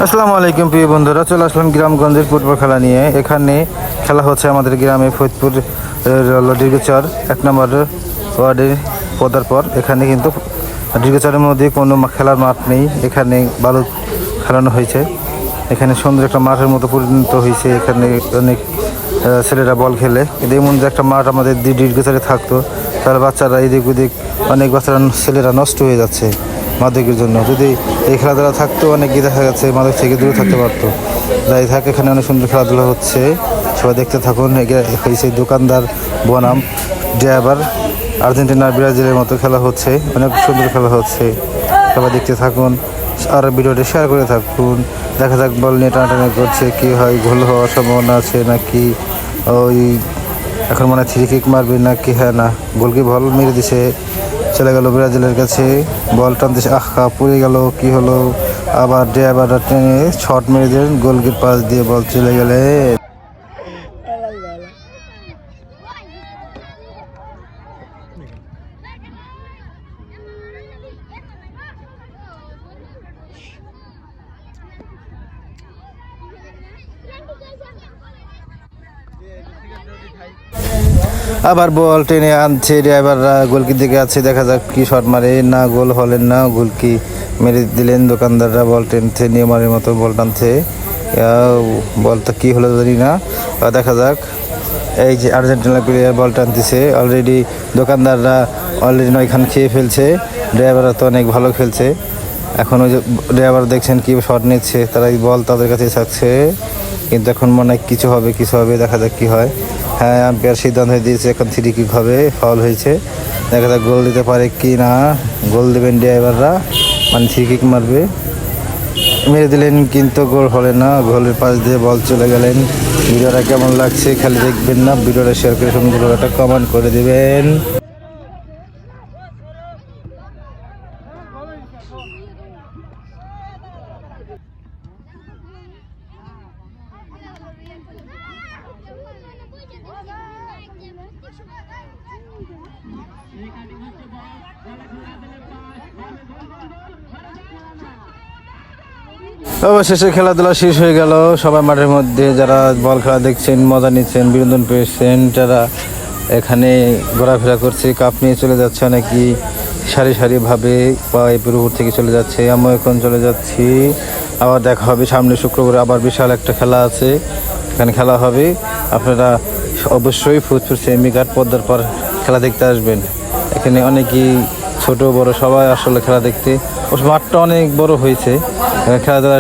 আসসালামু আলাইকুম প্রিয় বন্ধুরা, চলে আসলাম গ্রামগঞ্জের ফুটবল খেলা নিয়ে। এখানে খেলা হচ্ছে আমাদের গ্রামে ফরিদপুর দীর্ঘচর 1 নম্বর ওয়ার্ডে পদার পর। এখানে কিন্তু দীর্ঘচরের মধ্যে কোনো খেলার মাঠ নেই, এখানে বালু খেলানো হয়েছে। এখানে সুন্দর একটা মাঠের মতো পরিণত হয়েছে। এখানে অনেক ছেলেরা বল খেলে। এমন যে একটা মাঠ আমাদের দীর্ঘচরে থাকতো, তাহলে বাচ্চারা এদিক ওদিক অনেক বাচ্চারা ছেলেরা নষ্ট হয়ে যাচ্ছে মাদকের জন্য। যদি এই খেলাধুলা থাকতো, অনেকে দেখা যাচ্ছে মাদক থেকে দূরে থাকতে পারতো। যাই থাক, এখানে অনেক সুন্দর খেলাধুলা হচ্ছে, সবাই দেখতে থাকুন। হয়েছে দোকানদার বনাম ড্রাইভার, আর্জেন্টিনা ব্রাজিলের মতো খেলা হচ্ছে, অনেক সুন্দর খেলা হচ্ছে, সবাই দেখতে থাকুন আর ভিডিওটি শেয়ার করে থাকুন। দেখা যাক বল নিয়ে টানাটানি করছে, কি হয়, গোল হওয়ার সম্ভাবনা আছে নাকি ওই এখন মনে হয় থ্রি কিক মারবে নাকি, হ্যাঁ না গোলকি বল মেরে দিছে, চলে গেল ব্রাজিলের কাছে। বল টানতেছে, আহা পড়ে গেল, কি হলো, আবার ড্রাইভাররা টেনে শট মেরে দেন, গোলকির পাস দিয়ে বল চলে গেলে। আবার বল টেনে আনছে ড্রাইভাররা, গোলকির দিকে আছে, দেখা যাক কি শট মারে, না গোল হলেন না, গোলকি মেরে দিলেন। দোকানদাররা বল টেনছে, নিয়মের মতো বল টানছে, বলটা কি হলো জানি না। দেখা যাক, এই যে আর্জেন্টিনা প্লেয়ার বল টানতেছে অলরেডি, দোকানদাররা অলরেডি 9 খান খেয়ে ফেলছে, ড্রাইভাররা তো অনেক ভালো খেলছে। এখন ওই যে ড্রাইভার দেখছেন কি শট নিচ্ছে, তারা এই বল তাদের কাছে থাকছে, কিন্তু এখন মনে হয় কিছু হবে, দেখা যাক কি হয়। হ্যাঁ, আম্পায়ার সিদ্ধান্ত দিয়েছে এখন থ্রি কিক হবে, ফাউল হয়েছে, দেখা যাক গোল দিতে পারে কি না। গোল দেবেন ড্রাইভাররা, মানে থ্রি কিক মারবে, মেরে দিলেন কিন্তু গোল হলে না, গোলের পাশ দিয়ে বল চলে গেলেন। ভিডিওটা কেমন লাগছে খালি দেখবেন না, ভিডিওটা শেয়ার করে সুন্দর একটা কমেন্ট করে দেবেন। অবশেষে খেলাধুলা শেষ হয়ে গেল। সবাই মাঠের মধ্যে, যারা বল খেলা দেখছেন, মজা নিচ্ছেন, বিনোদন পেয়েছেন, যারা এখানে ঘোরাফেরা করছে, কাপ নিয়ে চলে যাচ্ছে অনেকেই সারিভাবে পাইপের উপর থেকে চলে যাচ্ছে। আমিও এখন চলে যাচ্ছি, আবার দেখা হবে সামনে শুক্রবার, আবার বিশাল একটা খেলা আছে, এখানে খেলা হবে। আপনারা অবশ্যই ফরিদপুর সেমিঘাট পদ্মার পার খেলা দেখতে আসবেন। এখানে অনেকেই ছোট বড় সবাই আসলে খেলা দেখতে, মাঠটা অনেক বড় হয়েছে, খেলাধুলা